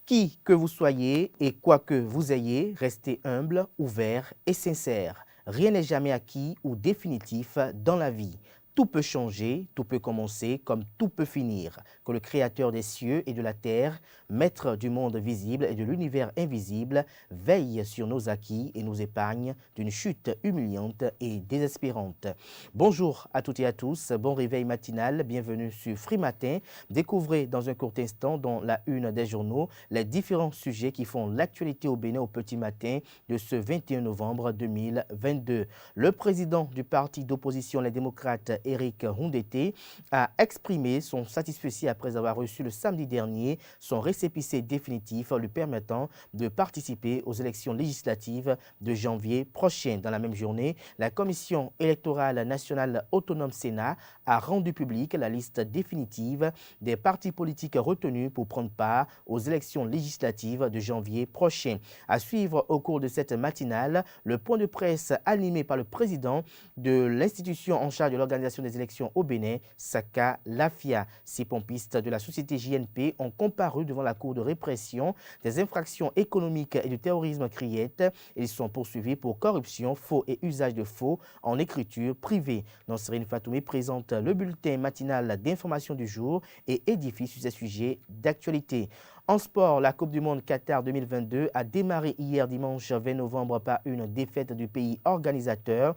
Qui que vous soyez et quoi que vous ayez, restez humble, ouvert et sincère. Rien n'est jamais acquis ou définitif dans la vie. Tout peut changer, tout peut commencer comme tout peut finir. Que le Créateur des cieux et de la terre, Maître du monde visible et de l'univers invisible, veille sur nos acquis et nous épargne d'une chute humiliante et désespérante. Bonjour à toutes et à tous, bon réveil matinal, bienvenue sur Free Matin. Découvrez dans un court instant dans la une des journaux les différents sujets qui font l'actualité au Bénin au petit matin de ce 21 novembre 2022. Le président du parti d'opposition Les Démocrates, Éric Houndété, a exprimé son satisfait après avoir reçu le samedi dernier son récépissé définitif lui permettant de participer aux élections législatives de janvier prochain. Dans la même journée, la Commission électorale nationale autonome Sénat a rendu publique la liste définitive des partis politiques retenus pour prendre part aux élections législatives de janvier prochain. À suivre au cours de cette matinale, le point de presse animé par le président de l'institution en charge de l'organisation des élections au Bénin, Saka Lafia. Six pompistes de la société JNP ont comparu devant la Cour de répression des infractions économiques et du terrorisme Criette. Ils sont poursuivis pour corruption, faux et usage de faux en écriture privée. Nansérine Fatoumé présente le bulletin matinal d'information du jour et édifie sur ces sujets d'actualité. En sport, la Coupe du Monde Qatar 2022 a démarré hier dimanche 20 novembre par une défaite du pays organisateur.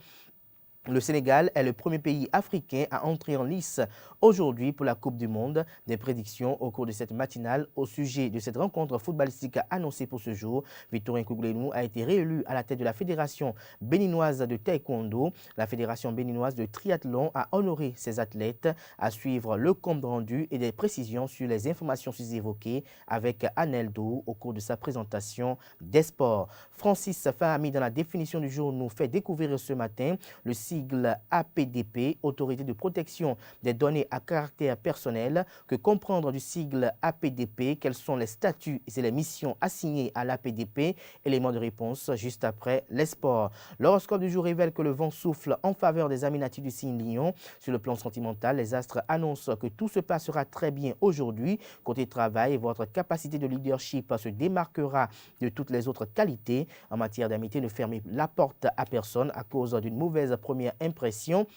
Le Sénégal est le premier pays africain à entrer en lice aujourd'hui pour la Coupe du Monde. Des prédictions au cours de cette matinale au sujet de cette rencontre footballistique annoncée pour ce jour. Victorien Kouglenou a été réélu à la tête de la Fédération béninoise de taekwondo. La Fédération béninoise de triathlon a honoré ses athlètes. À suivre le compte rendu et des précisions sur les informations sus-évoquées avec Anel Dou au cours de sa présentation des sports. Francis Fahami, dans la définition du jour, nous fait découvrir ce matin le sigle APDP, Autorité de protection des données à caractère personnel. Que comprendre du sigle APDP? Quels sont les statuts et les missions assignées à l'APDP? Élément de réponse juste après les sports. L'horoscope du jour révèle que le vent souffle en faveur des amis natifs du signe Lion. Sur le plan sentimental, les astres annoncent que tout se passera très bien aujourd'hui. Côté travail, votre capacité de leadership se démarquera de toutes les autres qualités. En matière d'amitié, ne fermez la porte à personne à cause d'une mauvaise première impression.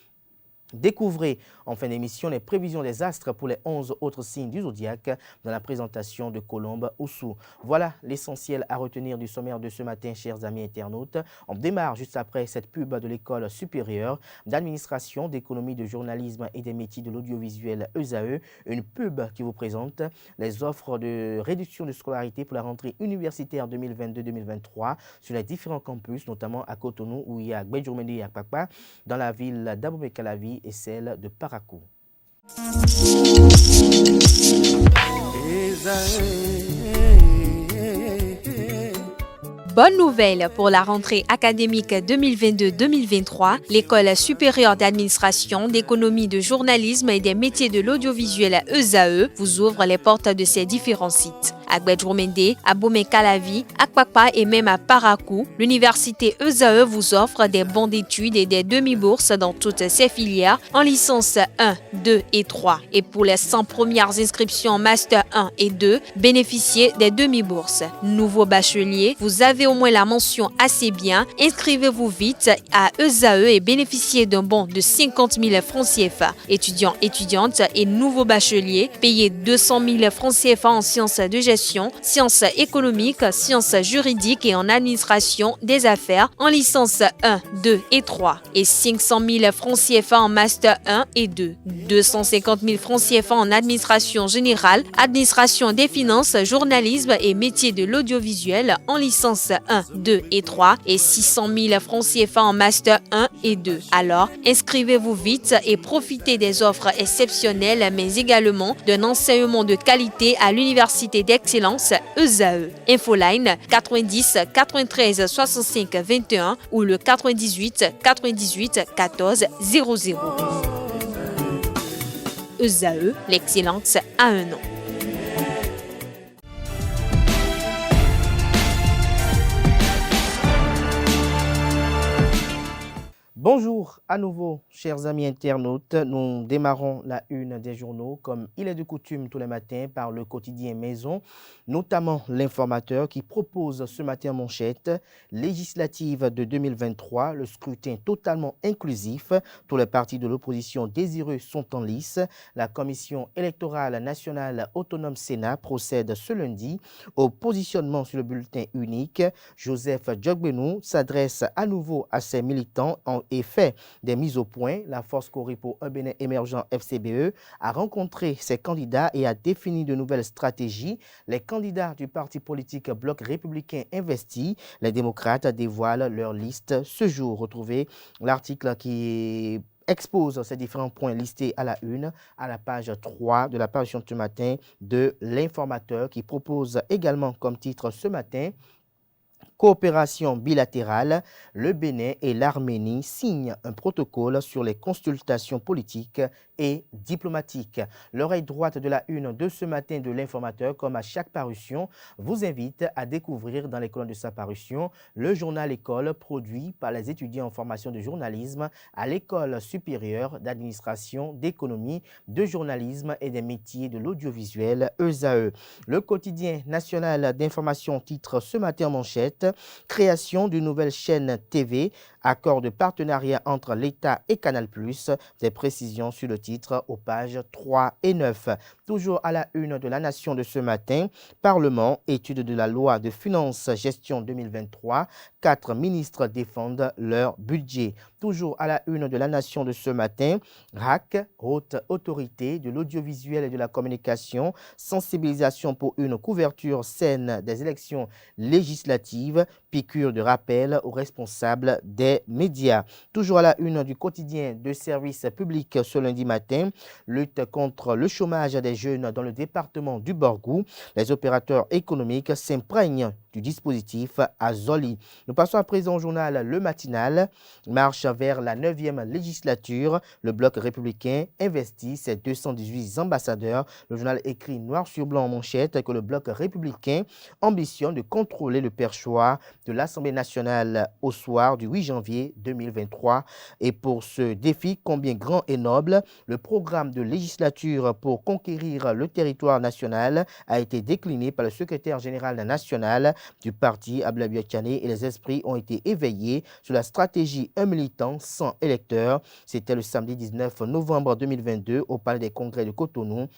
Découvrez en fin d'émission les prévisions des astres pour les 11 autres signes du zodiaque dans la présentation de Colombe Oussou. Voilà l'essentiel à retenir du sommaire de ce matin, chers amis internautes. On démarre juste après cette pub de l'école supérieure d'administration, d'économie, de journalisme et des métiers de l'audiovisuel ESAE. Une pub qui vous présente les offres de réduction de scolarité pour la rentrée universitaire 2022-2023 sur les différents campus, notamment à Cotonou où il y a Gbedjoumende et Akpakpa, dans la ville d'Abomey-Calavi et celle de Parakou. Bonne nouvelle pour la rentrée académique 2022-2023. L'École supérieure d'administration, d'économie, de journalisme et des métiers de l'audiovisuel ESAE vous ouvre les portes de ses différents sites. À Gbedjoumende, à Abomey-Calavi, à Akpakpa et même à Parakou, l'université ESAE vous offre des bons d'études et des demi-bourses dans toutes ses filières en licence 1, 2 et 3. Et pour les 100 premières inscriptions en master 1 et 2, bénéficiez des demi-bourses. Nouveau bachelier, vous avez au moins la mention assez bien. Inscrivez-vous vite à ESAE et bénéficiez d'un bon de 50 000 francs CFA. Étudiants, étudiantes et nouveaux bacheliers, payez 200 000 francs CFA en sciences de gestion, sciences économiques, sciences juridiques et en administration des affaires en licence 1, 2 et 3 et 500 000 francs CFA en master 1 et 2, 250 000 francs CFA en administration générale, administration des finances, journalisme et métiers de l'audiovisuel en licence 1, 2 et 3 et 600 000 francs CFA en master 1 et 2. Alors, inscrivez-vous vite et profitez des offres exceptionnelles mais également d'un enseignement de qualité à l'université d'excellence ESAE. Infoline 90 93 65 21 ou le 98 98 14 00. ESAE, l'excellence a un nom. Bonjour à nouveau, chers amis internautes. Nous démarrons la une des journaux, comme il est de coutume tous les matins, par le quotidien Maison, notamment l'informateur qui propose ce matin en manchette législative de 2023, le scrutin totalement inclusif. Tous les partis de l'opposition désireux sont en lice. La Commission électorale nationale autonome Sénat procède ce lundi au positionnement sur le bulletin unique. Joseph Djogbenou s'adresse à nouveau à ses militants et fait des mises au point. La Force Corée pour un Bénin émergent FCBE a rencontré ses candidats et a défini de nouvelles stratégies. Les candidats du parti politique Bloc républicain investi, les démocrates, dévoilent leur liste ce jour. Retrouvez l'article qui expose ces différents points listés à la une, à la page 3 de la parution de ce matin de l'informateur, qui propose également comme titre ce matin: coopération bilatérale, le Bénin et l'Arménie signent un protocole sur les consultations politiques et diplomatiques. L'oreille droite de la une de ce matin de l'informateur, comme à chaque parution, vous invite à découvrir dans les colonnes de sa parution le journal École produit par les étudiants en formation de journalisme à l'École supérieure d'administration, d'économie, de journalisme et des métiers de l'audiovisuel ESAE. Le quotidien national d'information titre ce matin en manchette: création d'une nouvelle chaîne TV, accord de partenariat entre l'État et Canal+. Des précisions sur le titre aux pages 3 et 9. Toujours à la une de la Nation de ce matin, Parlement, étude de la loi de finances gestion 2023. 4 ministres défendent leur budget. Toujours à la une de la Nation de ce matin, RAC, Haute Autorité de l'audiovisuel et de la communication, sensibilisation pour une couverture saine des élections législatives, piqûre de rappel aux responsables des médias. Toujours à la une du quotidien de service public ce lundi matin, lutte contre le chômage des jeunes dans le département du Borgou. Les opérateurs économiques s'imprègnent du dispositif Azoli. Nous passons à présent au journal Le Matinal. Marche vers la 9e législature. Le Bloc républicain investit ses 218 ambassadeurs. Le journal écrit noir sur blanc en manchette que le Bloc républicain ambitionne de contrôler le perchoir de l'Assemblée nationale au soir du 8 janvier 2023. Et pour ce défi combien grand et noble, le programme de législature pour conquérir le territoire national a été décliné par le secrétaire général national du parti, Ablaye Tchane, et les esprits ont été éveillés sur la stratégie un militant sans électeurs. C'était le samedi 19 novembre 2022 au Palais des Congrès de Cotonou,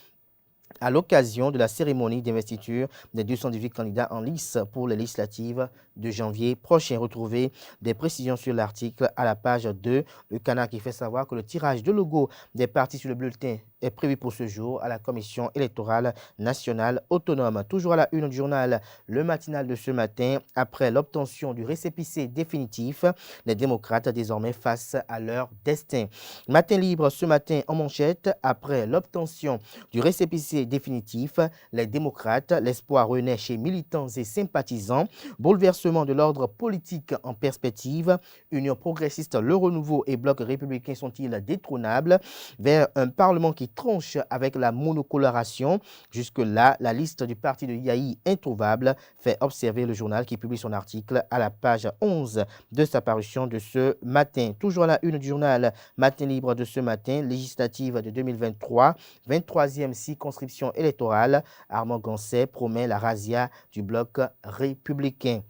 à l'occasion de la cérémonie d'investiture des 218 candidats en lice pour les législatives de janvier prochain. Retrouvez des précisions sur l'article à la page 2. Le Canard qui fait savoir que le tirage de logo des partis sur le bulletin est prévu pour ce jour à la Commission électorale nationale autonome. Toujours à la une du journal Le Matinal de ce matin, après l'obtention du récépissé définitif, les démocrates désormais face à leur destin. Matin libre ce matin en manchette, après l'obtention du récépissé définitif, les démocrates, l'espoir renaît chez militants et sympathisants. Bouleversement de l'ordre politique en perspective. Union progressiste, le renouveau et Bloc républicain sont-ils détrônables? Vers un parlement qui tranche avec la monocoloration. Jusque-là, la liste du parti de Yahi introuvable, fait observer le journal qui publie son article à la page 11 de sa parution de ce matin. Toujours à la une du journal Matin libre de ce matin, législative de 2023, 23e circonscription électorale. Armand Gansset promet la razzia du Bloc républicain.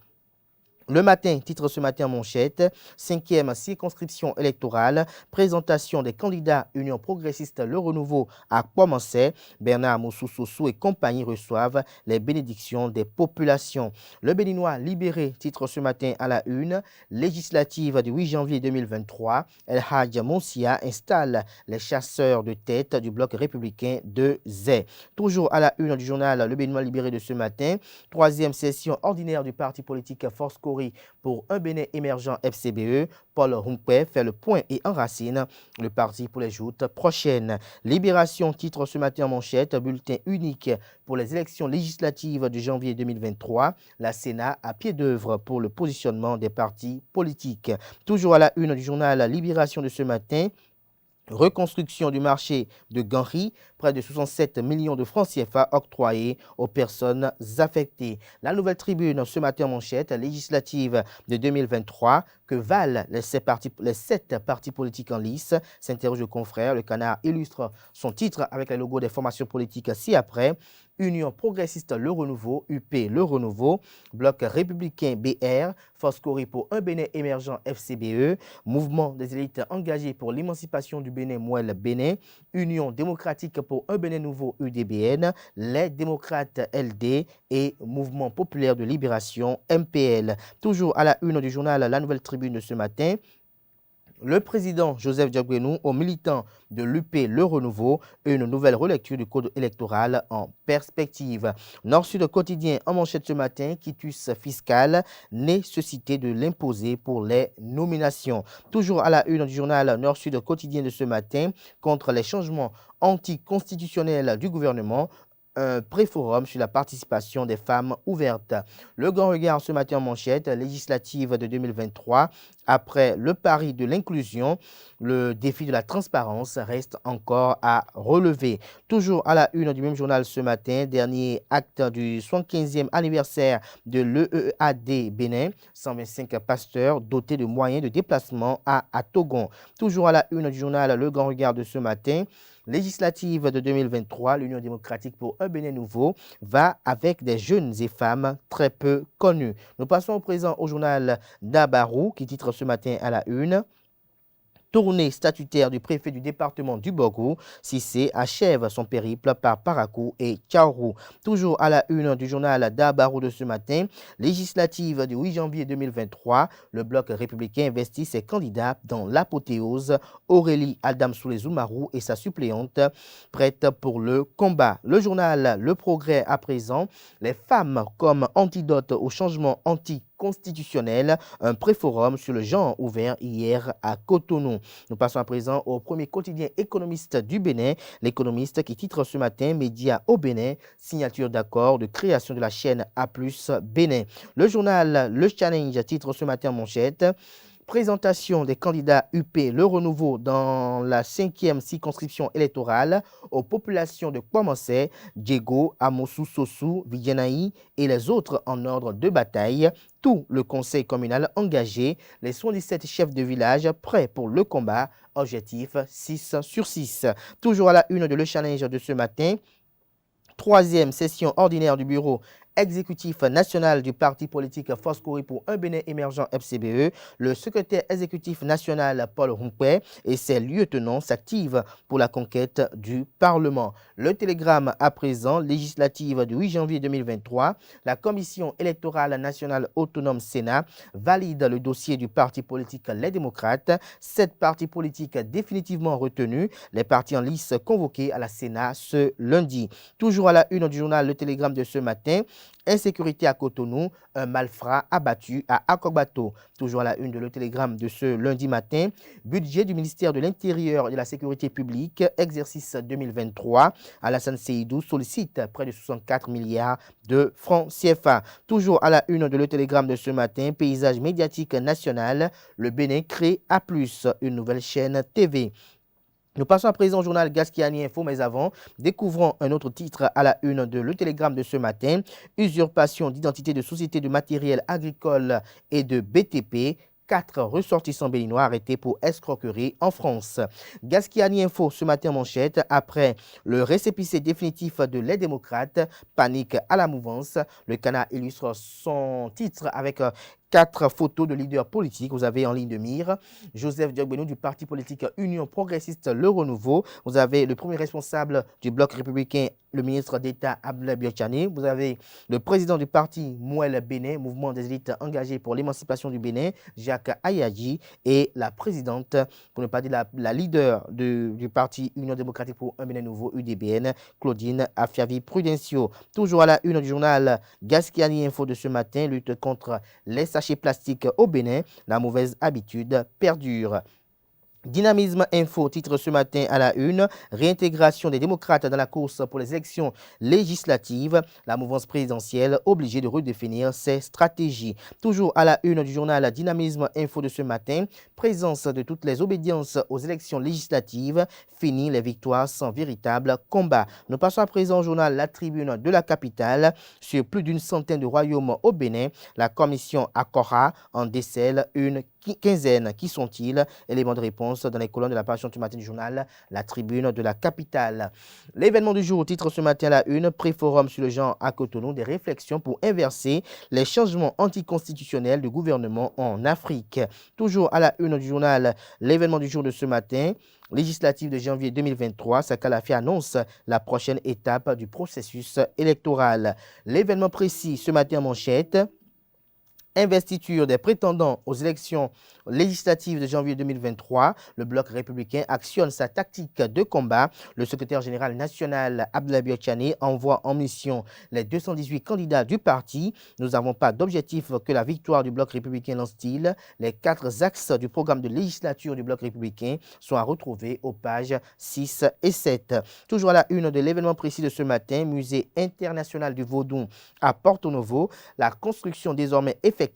Le matin, titre ce matin en manchette, 5e circonscription électorale, présentation des candidats Union progressiste Le Renouveau à Kouamansé. Bernard Moussou et compagnie reçoivent les bénédictions des populations. Le Béninois libéré, titre ce matin à la une, législative du 8 janvier 2023, El Hadj Mounsia installe les chasseurs de tête du Bloc républicain de Zé. Toujours à la une du journal Le Béninois libéré de ce matin, 3e session ordinaire du parti politique Force Corée pour un Bénin émergent FCBE. Paul Hunkwe fait le point et enracine le parti pour les joutes prochaines. Libération titre ce matin en manchette, bulletin unique pour les élections législatives de janvier 2023. La Sénat à pied d'œuvre pour le positionnement des partis politiques. Toujours à la une du journal Libération de ce matin, Reconstruction du marché de Ganri, près de 67 millions de francs CFA octroyés aux personnes affectées. La Nouvelle Tribune, ce matin en manchette, législative de 2023, que valent les 7 partis politiques en lice, s'interroge le confrère. Le Canard illustre son titre avec les logos des formations politiques ci-après. Union progressiste Le Renouveau, UP Le Renouveau, Bloc républicain BR, Foscori pour un Bénin émergent FCBE, Mouvement des élites engagées pour l'émancipation du Bénin Mouel Bénin, Union démocratique pour un Bénin nouveau UDBN, les démocrates LD et Mouvement populaire de libération MPL. Toujours à la une du journal La Nouvelle Tribune de ce matin, le président Joseph Diaguenou aux militants de l'UP Le Renouveau, une nouvelle relecture du code électoral en perspective. Nord-Sud quotidien en manchette ce matin, quitus fiscal, nécessité de l'imposer pour les nominations. Toujours à la une du journal Nord-Sud quotidien de ce matin, contre les changements anticonstitutionnels du gouvernement, un pré-forum sur la participation des femmes ouverte. Le grand regard ce matin en manchette, législative de 2023. Après le pari de l'inclusion, le défi de la transparence reste encore à relever. Toujours à la une du même journal ce matin, dernier acte du 75e anniversaire de l'EEAD Bénin, 125 pasteurs dotés de moyens de déplacement à Togon. Toujours à la une du journal Le Grand Regard de ce matin, législative de 2023, l'Union démocratique pour un Bénin nouveau va avec des jeunes et femmes très peu connus. Nous passons au présent au journal Dabarou qui titre ce matin à la une. Tournée statutaire du préfet du département du Borgou, Cissé achève son périple par Parakou et Tchaourou. Toujours à la une du journal Dabarou de ce matin, législative du 8 janvier 2023, le bloc républicain investit ses candidats dans l'apothéose. Aurélie Adam Soulé-Zoumarou et sa suppléante prête pour le combat. Le journal Le Progrès à présent, les femmes comme antidote au changement anticonstitutionnel, un pré-forum sur le genre ouvert hier à Cotonou. Nous passons à présent au premier quotidien économiste du Bénin, l'économiste qui titre ce matin Média au Bénin, signature d'accord de création de la chaîne A+ Bénin. Le journal Le Challenge titre ce matin en manchette. Présentation des candidats UP Le Renouveau dans la 5e circonscription électorale aux populations de Kwamassé, Djego, Amossou, Sossou, Vidjanaï et les autres en ordre de bataille. Tout le conseil communal engagé, les 77 chefs de village prêts pour le combat. Objectif 6 sur 6. Toujours à la une de Le Challenge de ce matin, 3e session ordinaire du bureau exécutif national du parti politique Foscori pour un Bénin émergent FCBE, le secrétaire exécutif national Paul Roumpé et ses lieutenants s'activent pour la conquête du Parlement. Le télégramme à présent, législative du 8 janvier 2023, la Commission électorale nationale autonome Sénat valide le dossier du parti politique Les Démocrates. 7 partis politiques définitivement retenus, les partis en lice convoqués à la Sénat ce lundi. Toujours à la une du journal Le Télégramme de ce matin, insécurité à Cotonou, un malfrat abattu à Akogbato. Toujours à la une de Le Télégramme de ce lundi matin, budget du ministère de l'Intérieur et de la Sécurité publique, exercice 2023. Alassane Seydou sollicite près de 64 milliards de francs CFA. Toujours à la une de Le Télégramme de ce matin, paysage médiatique national, le Bénin crée A+, une nouvelle chaîne TV. Nous passons à présent au journal Gaskiani Info, mais avant, découvrons un autre titre à la une de Le Télégramme de ce matin. Usurpation d'identité de sociétés de matériel agricole et de BTP. 4 ressortissants béninois arrêtés pour escroquerie en France. Gaskiani Info ce matin manchette, après le récépissé définitif de Les Démocrates, panique à la mouvance. Le Canard illustre son titre avec 4 photos de leaders politiques. Vous avez en ligne de mire Joseph Diaguenou du parti politique Union progressiste Le Renouveau. Vous avez le premier responsable du bloc républicain, le ministre d'État Abdoulaye Biachani. Vous avez le président du parti Mouel Bénin, mouvement des élites engagées pour l'émancipation du Bénin, Jacques Ayadji, et la présidente, pour ne pas dire la leader du parti Union démocratique pour un Bénin nouveau, UDBN, Claudine Afiavi Prudencio. Toujours à la une du journal Gaskiani Info de ce matin, lutte contre les sachets plastiques au Bénin, la mauvaise habitude perdure. Dynamisme Info titre ce matin à la une, réintégration des démocrates dans la course pour les élections législatives, la mouvance présidentielle obligée de redéfinir ses stratégies. Toujours à la une du journal Dynamisme Info de ce matin, présence de toutes les obédiences aux élections législatives, fini les victoires sans véritable combat. Nous passons à présent au journal La Tribune de la capitale. Sur plus d'une centaine de royaumes au Bénin, la commission Akora en décèle une quinzaine. Qui sont-ils? Élément de réponse dans les colonnes de la page du matin du journal La Tribune de la capitale. L'événement du jour titre ce matin à la une, pré-forum sur le genre à Cotonou, des réflexions pour inverser les changements anticonstitutionnels du gouvernement en Afrique. Toujours à la une du journal L'événement du jour de ce matin, législative de janvier 2023, Sakalafi annonce la prochaine étape du processus électoral. L'événement précis ce matin en manchette, investiture des prétendants aux élections législatives de janvier 2023, le bloc républicain actionne sa tactique de combat. Le secrétaire général national Abdoulaye Biotchane envoie en mission les 218 candidats du parti. Nous n'avons pas d'objectif que la victoire du bloc républicain, lance-t-il. Les 4 axes du programme de législature du bloc républicain sont à retrouver aux pages 6 et 7. Toujours à la une de l'événement précis de ce matin, musée international du Vaudou à Porto Novo, la construction désormais effective.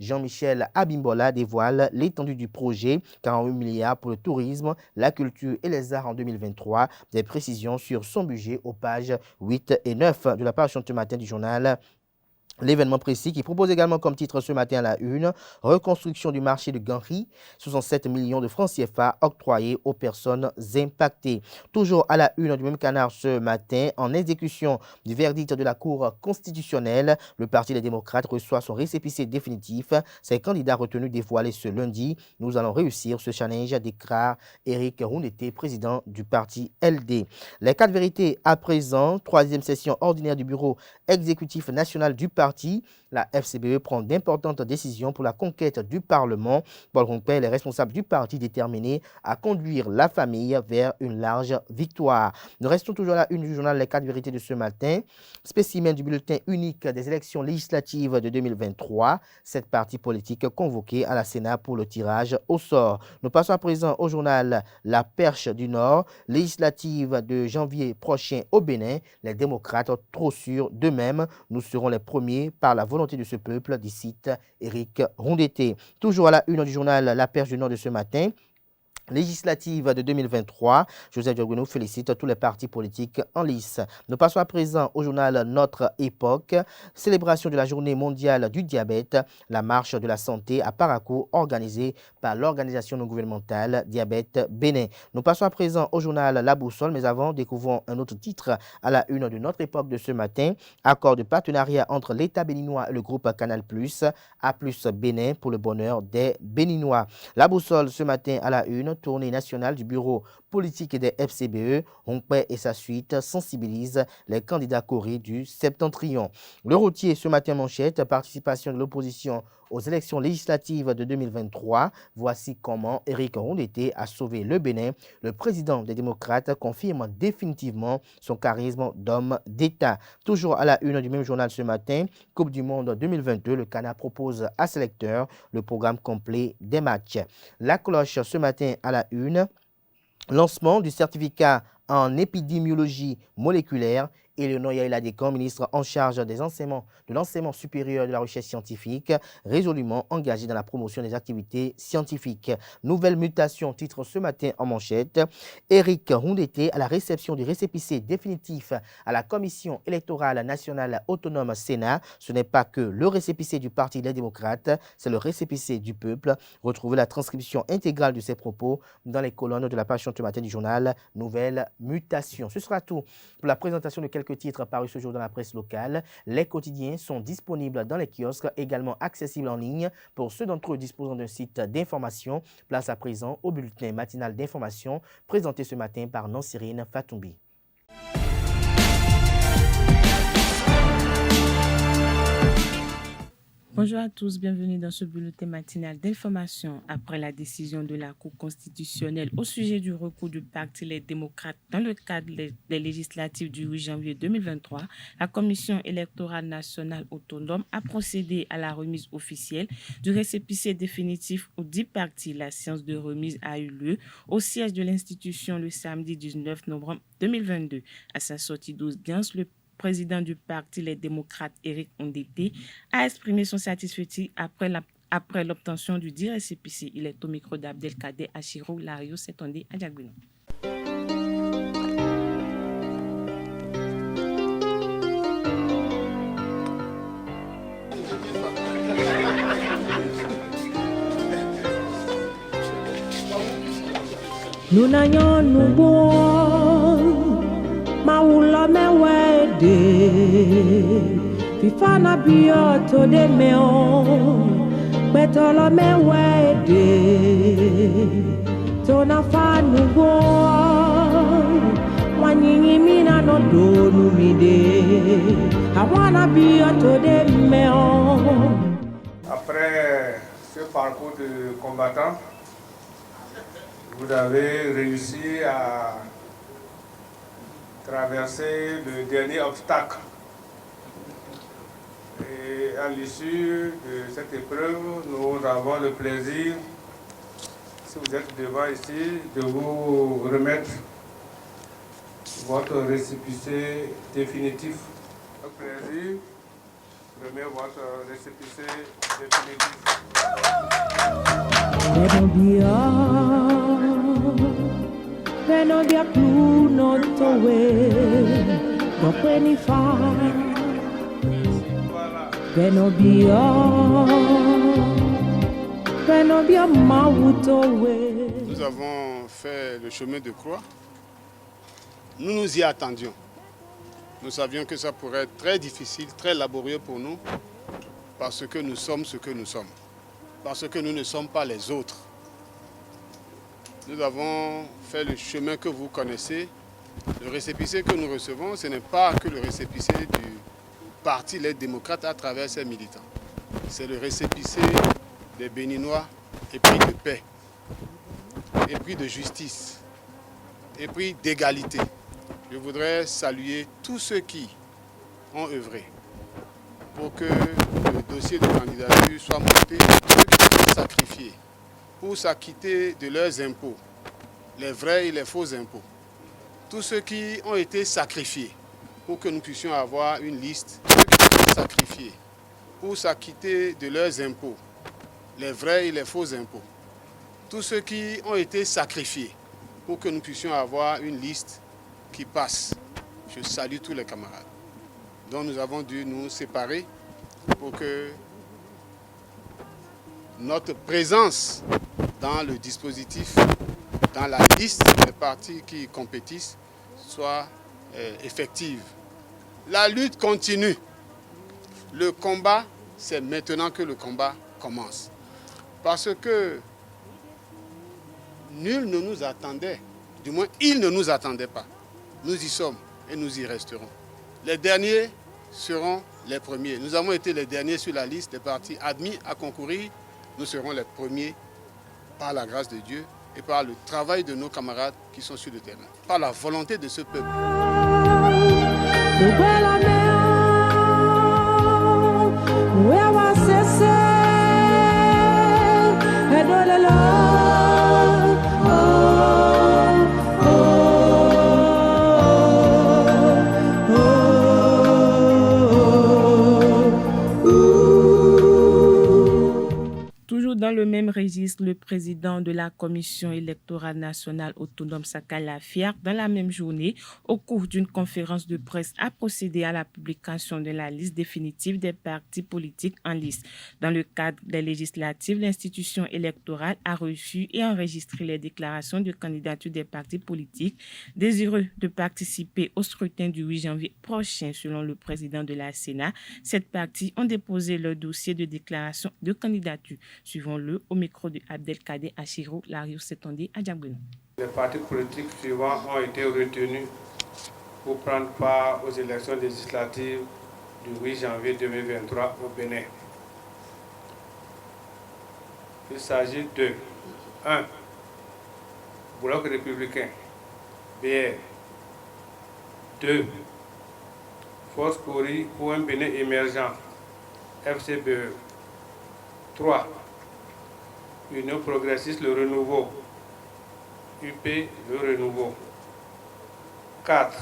Jean-Michel Abimbola dévoile l'étendue du projet, 48 milliards pour le tourisme, la culture et les arts en 2023. Des précisions sur son budget aux pages 8 et 9 de la page ce matin du journal L'événement précis qui propose également comme titre ce matin à la une, reconstruction du marché de Ganri, 67 millions de francs CFA octroyés aux personnes impactées. Toujours à la une du même canard ce matin, en exécution du verdict de la Cour constitutionnelle, le Parti des démocrates reçoit son récépissé définitif. Ses candidats retenus dévoilés ce lundi. Nous allons réussir ce challenge, déclare Éric Roundete, président du parti LD. Les 4 vérités à présent, 3e session ordinaire du bureau exécutif national du parti. La FCBE prend d'importantes décisions pour la conquête du Parlement. Paul Rompé, les responsables du parti déterminés à conduire la famille vers une large victoire. Nous restons toujours à la une du journal Les 4 vérités de ce matin. Spécimen du bulletin unique des élections législatives de 2023. 7 partis politiques convoqués à la Sénat pour le tirage au sort. Nous passons à présent au journal La Perche du Nord. Législative de janvier prochain au Bénin. Les démocrates trop sûrs d'eux-mêmes. Nous serons les premiers par la volonté de ce peuple, dit Éric Roundete. Toujours à la une du journal La Perche du Nord de ce matin. Législative de 2023, Joseph Diogounou félicite tous les partis politiques en lice. Nous passons à présent au journal Notre Époque. Célébration de la journée mondiale du diabète, la marche de la santé à Parakou organisée par l'organisation non gouvernementale Diabète Bénin. Nous passons à présent au journal La Boussole, mais avant, découvrons un autre titre à la une de Notre Époque de ce matin. Accord de partenariat entre l'État béninois et le groupe Canal+, A+ Bénin pour le bonheur des Béninois. La Boussole ce matin à la une, tournée nationale du bureau politique des FCBE, Rompé et sa suite sensibilisent les candidats corés du Septentrion. Le routier ce matin manchette, participation de l'opposition aux élections législatives de 2023. Voici comment Éric Roundete a sauvé le Bénin. Le président des démocrates confirme définitivement son charisme d'homme d'État. Toujours à la une du même journal ce matin, Coupe du Monde 2022, le Canada propose à ses lecteurs le programme complet des matchs. La cloche ce matin à la une, lancement du certificat en épidémiologie moléculaire. Éléonore Yaïla-Descamps, ministre en charge de l'enseignement supérieur et de la recherche scientifique, résolument engagée dans la promotion des activités scientifiques. Nouvelle mutation, titre ce matin en manchette. Éric Roundete à la réception du récépissé définitif à la Commission électorale nationale autonome Sénat. Ce n'est pas que le récépissé du Parti des démocrates, c'est le récépissé du peuple. Retrouvez la transcription intégrale de ces propos dans les colonnes de la page ce matin du journal Nouvelle mutation. Ce sera tout pour la présentation de quelques titres parus ce jour dans la presse locale. Les quotidiens sont disponibles dans les kiosques, également accessibles en ligne pour ceux d'entre eux disposant d'un site d'information. Place à présent au bulletin matinal d'information présenté ce matin par Nancirine Fatoumbi. Bonjour à tous, bienvenue dans ce bulletin matinal d'information. Après la décision de la Cour constitutionnelle au sujet du recours du Parti Les Démocrates dans le cadre des législatives du 8 janvier 2023, la Commission électorale nationale autonome a procédé à la remise officielle du récépissé définitif aux 10 partis. La séance de remise a eu lieu au siège de l'institution le samedi 19 novembre 2022. À sa sortie d'audience, le président du Parti Les Démocrates, Éric Ondete, a exprimé son satisfait après l'obtention du dit récépissé. Il est au micro d'Abdelkader Achirou Lario Setondé Adjagbino. Nous n'ayons nous bon, maoula me wede, fifana bioto de meon, betolo me wede, tona fa nous bon, wanyingi mina no do nu mide, awana bioto de meon. Après ce parcours de combattant, vous avez réussi à traverser le dernier obstacle. Et à l'issue de cette épreuve, nous avons le plaisir, si vous êtes devant ici, de vous remettre votre récépissé définitif. Le plaisir, remet votre récépissé définitif. Venobia plus non towe, kopeni fa. Venobia mautowe. Nous avons fait le chemin de croix. Nous nous y attendions. Nous savions que ça pourrait être très difficile, très laborieux pour nous, parce que nous sommes ce que nous sommes, parce que nous ne sommes pas les autres. Nous avons fait le chemin que vous connaissez. Le récépissé que nous recevons, ce n'est pas que le récépissé du Parti Les Démocrates à travers ses militants. C'est le récépissé des Béninois épris de paix, épris de justice, épris d'égalité. Je voudrais saluer tous ceux qui ont œuvré pour que le dossier de candidature soit monté, ceux qui ont sacrifié pour s'acquitter de leurs impôts, les vrais et les faux impôts. Tous ceux qui ont été sacrifiés pour que nous puissions avoir une liste, ceux qui ont été sacrifiés pour s'acquitter de leurs impôts, les vrais et les faux impôts. Tous ceux qui ont été sacrifiés pour que nous puissions avoir une liste qui passe. Je salue tous les camarades dont nous avons dû nous séparer pour que notre présence dans le dispositif, dans la liste des partis qui compétissent, soit effective. La lutte continue. Le combat, c'est maintenant que le combat commence. Parce que nul ne nous attendait, du moins il ne nous attendait pas. Nous y sommes et nous y resterons. Les derniers seront les premiers. Nous avons été les derniers sur la liste des partis admis à concourir. Nous serons les premiers par la grâce de Dieu et par le travail de nos camarades qui sont sur le terrain, par la volonté de ce peuple. Dans le même registre, le président de la Commission électorale nationale autonome Sakala Fiar, dans la même journée, au cours d'une conférence de presse, a procédé à la publication de la liste définitive des partis politiques en liste. Dans le cadre des législatives, l'institution électorale a reçu et enregistré les déclarations de candidature des partis politiques désireux de participer au scrutin du 8 janvier prochain, selon le président de la Sénat. Ces partis ont déposé leur dossier de déclaration de candidature. Suivons-le au micro de Abdelkader Achirou Lario Setondé Adjagbino. Les partis politiques suivants ont été retenus pour prendre part aux élections législatives du 8 janvier 2023 au Bénin. Il s'agit de 1. Bloc républicain, BR. 2. Force pour un Bénin émergent, FCBE. 3. Union progressiste Le Renouveau, UP Le Renouveau. 4.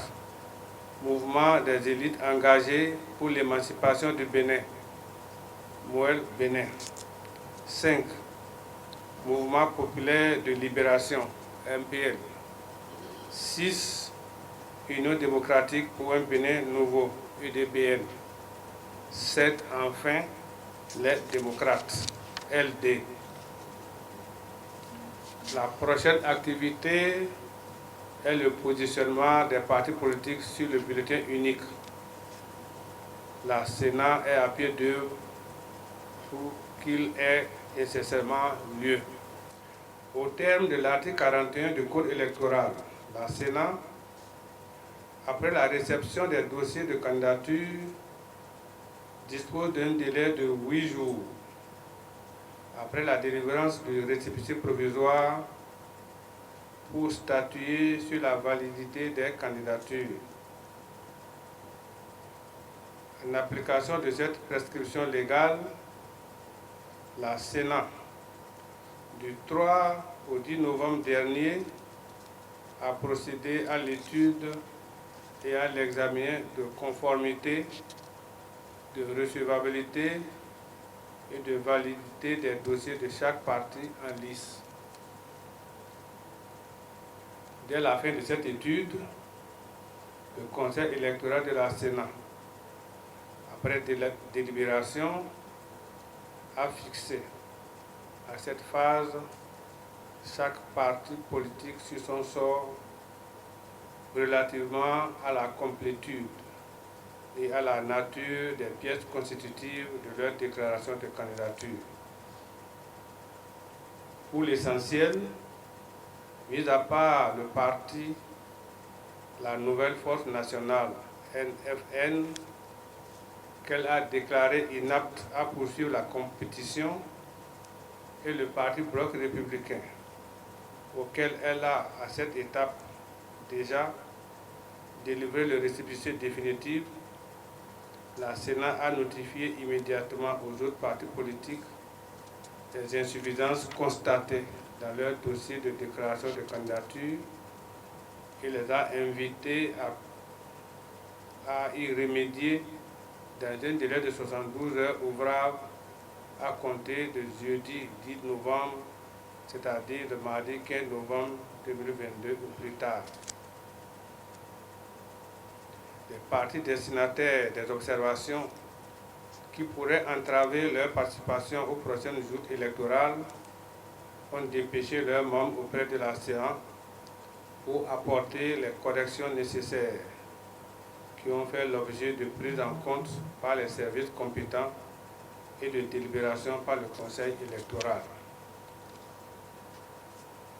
Mouvement des élites engagées pour l'émancipation du Bénin, MOEL Bénin. 5. Mouvement populaire de libération, MPL. 6. Union démocratique pour un Bénin nouveau, UDBN. 7. Enfin, les démocrates, LD. La prochaine activité est le positionnement des partis politiques sur le bulletin unique. La Sénat est à pied d'œuvre pour qu'il ait nécessairement lieu. Au terme de l'article 41 du Code électoral, la Sénat, après la réception des dossiers de candidature, dispose d'un délai de 8 jours après la délivrance du récépissé provisoire pour statuer sur la validité des candidatures. En application de cette prescription légale, la Sénat, du 3 au 10 novembre dernier, a procédé à l'étude et à l'examen de conformité, de recevabilité et de validité des dossiers de chaque parti en lice. Dès la fin de cette étude, le Conseil électoral de la Sénat, après délibération, a fixé à cette phase chaque parti politique sur son sort relativement à la complétude et à la nature des pièces constitutives de leur déclaration de candidature. Pour l'essentiel, mis à part le parti La Nouvelle Force Nationale, NFN, qu'elle a déclaré inapte à poursuivre la compétition, et le parti Bloc républicain, auquel elle a, à cette étape, déjà délivré le récépissé définitif, la Sénat a notifié immédiatement aux autres partis politiques les insuffisances constatées dans leur dossier de déclaration de candidature et les a invités à y remédier dans un délai de 72 heures ouvrables à compter de jeudi 10 novembre, c'est-à-dire le mardi 15 novembre 2022 ou plus tard. Les partis destinataires des observations qui pourraient entraver leur participation aux prochaines joutes électorales ont dépêché leurs membres auprès de la séance pour apporter les corrections nécessaires qui ont fait l'objet de prise en compte par les services compétents et de délibération par le Conseil électoral.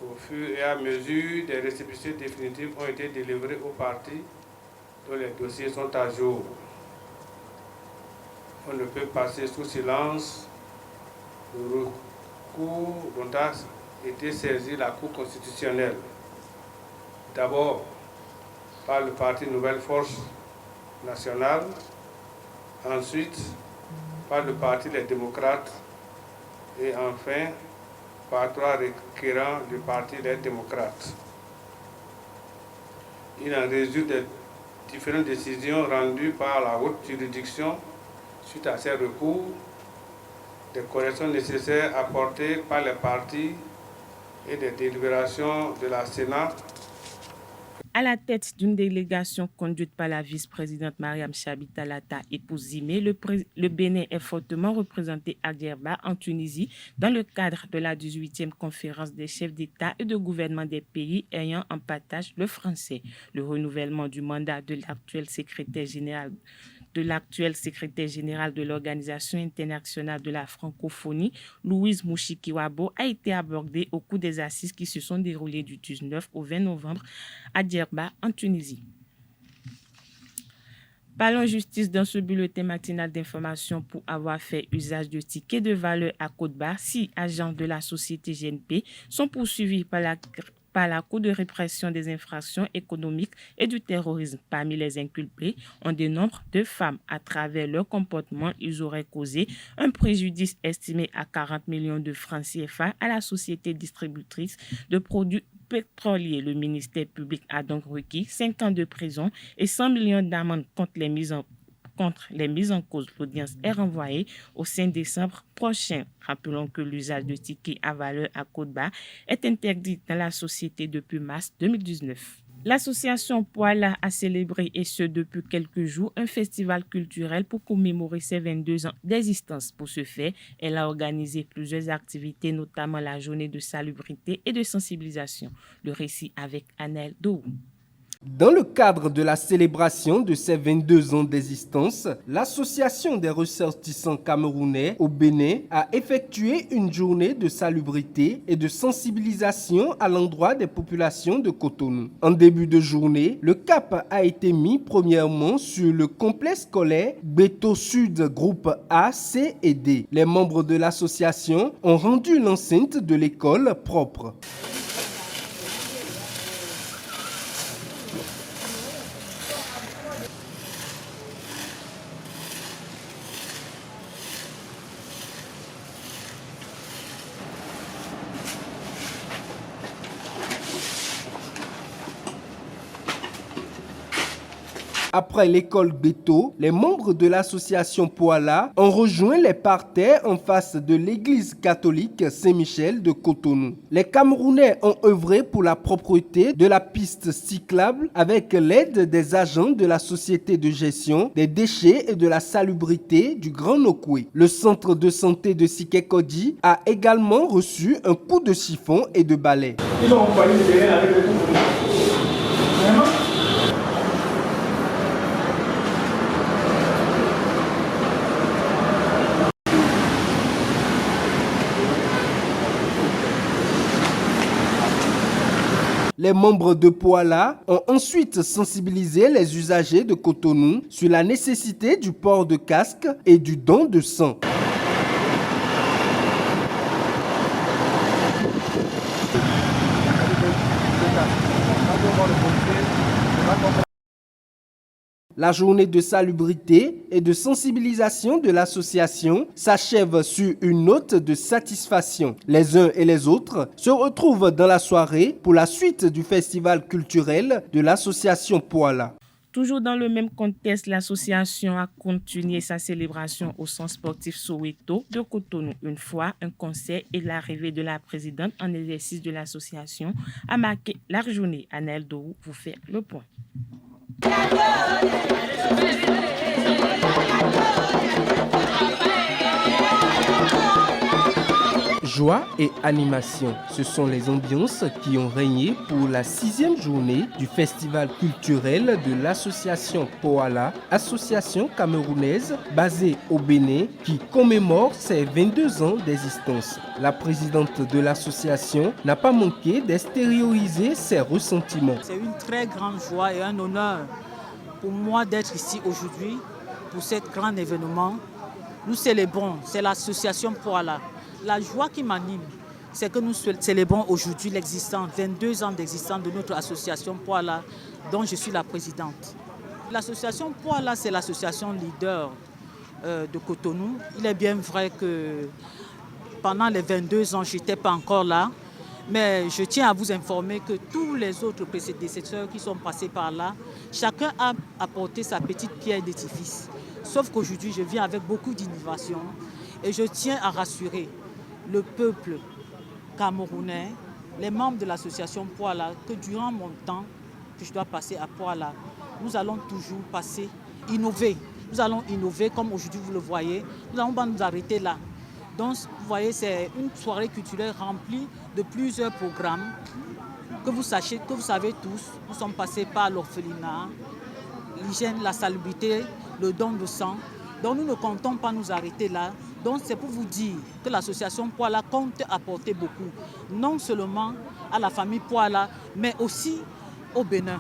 Au fur et à mesure, des récépissés définitifs ont été délivrés aux partis dont les dossiers sont à jour. On ne peut passer sous silence le recours dont a été saisie la Cour constitutionnelle. D'abord par le parti Nouvelle Force Nationale, ensuite par le parti Les Démocrates et enfin par 3 requérants du parti Les Démocrates. Il en résulte des différentes décisions rendues par la haute juridiction suite à ces recours, des corrections nécessaires apportées par les partis et des délibérations de la Sénat. À la tête d'une délégation conduite par la vice-présidente Mariam Chabi Talata, épouse Zimé, le Bénin est fortement représenté à Djerba, en Tunisie, dans le cadre de la 18e conférence des chefs d'État et de gouvernement des pays ayant en partage le français. Le renouvellement du mandat de l'actuel secrétaire général de l'Organisation internationale de la francophonie, Louise Mouchikiwabo, a été abordé au cours des assises qui se sont déroulées du 19 au 20 novembre à Djerba, en Tunisie. Parlons justice dans ce bulletin matinal d'information. Pour avoir fait usage de tickets de valeur à Côte-Barre, 6 agents de la société GNP sont poursuivis par la Cour de répression des infractions économiques et du terrorisme. Parmi les inculpés, on dénombre 2 femmes. À travers leur comportement, ils auraient causé un préjudice estimé à 40 millions de francs CFA à la société distributrice de produits pétroliers. Le ministère public a donc requis 5 ans de prison et 100 millions d'amendes contre les mises en cause. L'audience est renvoyée au 5 décembre prochain. Rappelons que l'usage de tickets à valeur à Côte-Barre est interdit dans la société depuis mars 2019. L'association Poala a célébré, et ce depuis quelques jours, un festival culturel pour commémorer ses 22 ans d'existence. Pour ce faire, elle a organisé plusieurs activités, notamment la journée de salubrité et de sensibilisation. Le récit avec Anel Dou. Dans le cadre de la célébration de ses 22 ans d'existence, l'Association des ressortissants camerounais au Bénin a effectué une journée de salubrité et de sensibilisation à l'endroit des populations de Cotonou. En début de journée, le cap a été mis premièrement sur le complexe scolaire Beto Sud groupe A, C et D. Les membres de l'association ont rendu l'enceinte de l'école propre. Après l'école Beto, les membres de l'association Poala ont rejoint les parterres en face de l'église catholique Saint-Michel de Cotonou. Les Camerounais ont œuvré pour la propreté de la piste cyclable avec l'aide des agents de la société de gestion des déchets et de la salubrité du Grand Nokoué. Le centre de santé de Sikekodi a également reçu un coup de chiffon et de balai. Ils ont envoyé le terrain avec le coup. Vraiment? Les membres de Poala ont ensuite sensibilisé les usagers de Cotonou sur la nécessité du port de casque et du don de sang. La journée de salubrité et de sensibilisation de l'association s'achève sur une note de satisfaction. Les uns et les autres se retrouvent dans la soirée pour la suite du festival culturel de l'association Poala. Toujours dans le même contexte, l'association a continué sa célébration au centre sportif Soweto de Cotonou. Une fois, un concert et l'arrivée de la présidente en exercice de l'association a marqué la journée. Anel Dou vous fait le point. Joie et animation, ce sont les ambiances qui ont régné pour la 6e journée du festival culturel de l'association Poala, association camerounaise basée au Bénin qui commémore ses 22 ans d'existence. La présidente de l'association n'a pas manqué d'extérioriser ses ressentiments. C'est une très grande joie et un honneur pour moi d'être ici aujourd'hui pour cet grand événement. Nous célébrons, c'est l'association Poala. La joie qui m'anime, c'est que nous célébrons aujourd'hui l'existence, 22 ans d'existence de notre association Poala, dont je suis la présidente. L'association Poala, c'est l'association leader de Cotonou. Il est bien vrai que pendant les 22 ans, je n'étais pas encore là, mais je tiens à vous informer que tous les autres prédécesseurs qui sont passés par là, chacun a apporté sa petite pierre d'édifice. Sauf qu'aujourd'hui, je viens avec beaucoup d'innovation et je tiens à rassurer le peuple camerounais, les membres de l'association Poala, que durant mon temps que je dois passer à Poala, nous allons toujours innover. Nous allons innover comme aujourd'hui vous le voyez. Nous n'allons pas nous arrêter là. Donc vous voyez, c'est une soirée culturelle remplie de plusieurs programmes. Que vous savez tous, nous sommes passés par l'orphelinat, l'hygiène, la salubrité, le don de sang. Donc nous ne comptons pas nous arrêter là. Donc c'est pour vous dire que l'association Poala compte apporter beaucoup, non seulement à la famille Poala, mais aussi au Bénin.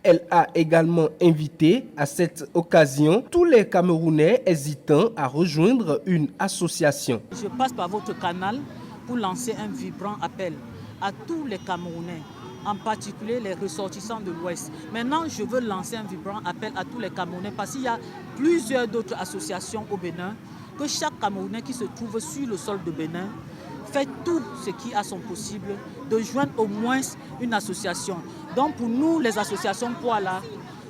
Elle a également invité à cette occasion tous les Camerounais hésitant à rejoindre une association. Je passe par votre canal pour lancer un vibrant appel à tous les Camerounais, en particulier les ressortissants de l'Ouest. Maintenant, je veux lancer un vibrant appel à tous les Camerounais parce qu'il y a plusieurs d'autres associations au Bénin, que chaque Camerounais qui se trouve sur le sol de Bénin fait tout ce qui a son possible de joindre au moins une association. Donc pour nous, les associations Poala,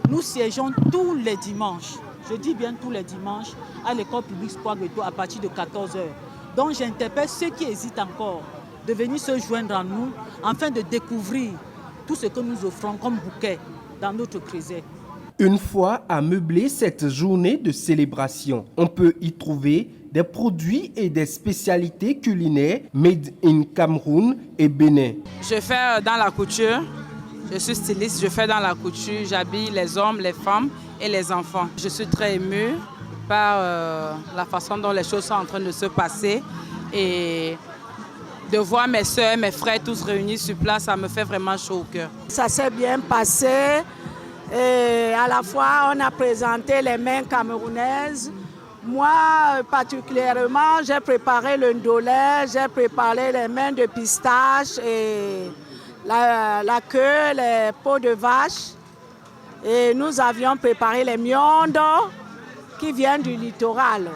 nous siégeons tous les dimanches, je dis bien tous les dimanches, à l'école publique Square Ghetto à partir de 14h. Donc j'interpelle ceux qui hésitent encore de venir se joindre à nous afin de découvrir tout ce que nous offrons comme bouquet dans notre creuset. Une fois à meubler cette journée de célébration, on peut y trouver des produits et des spécialités culinaires made in Cameroun et Bénin. Je fais dans la couture, je suis styliste, je fais dans la couture, j'habille les hommes, les femmes et les enfants. Je suis très émue par la façon dont les choses sont en train de se passer et de voir mes soeurs, mes frères tous réunis sur place, ça me fait vraiment chaud au cœur. Ça s'est bien passé. Et à la fois, on a présenté les mains camerounaises. Moi, particulièrement, j'ai préparé le ndolé, j'ai préparé les mains de pistache et la queue, les peaux de vache. Et nous avions préparé les miondes qui viennent du littoral.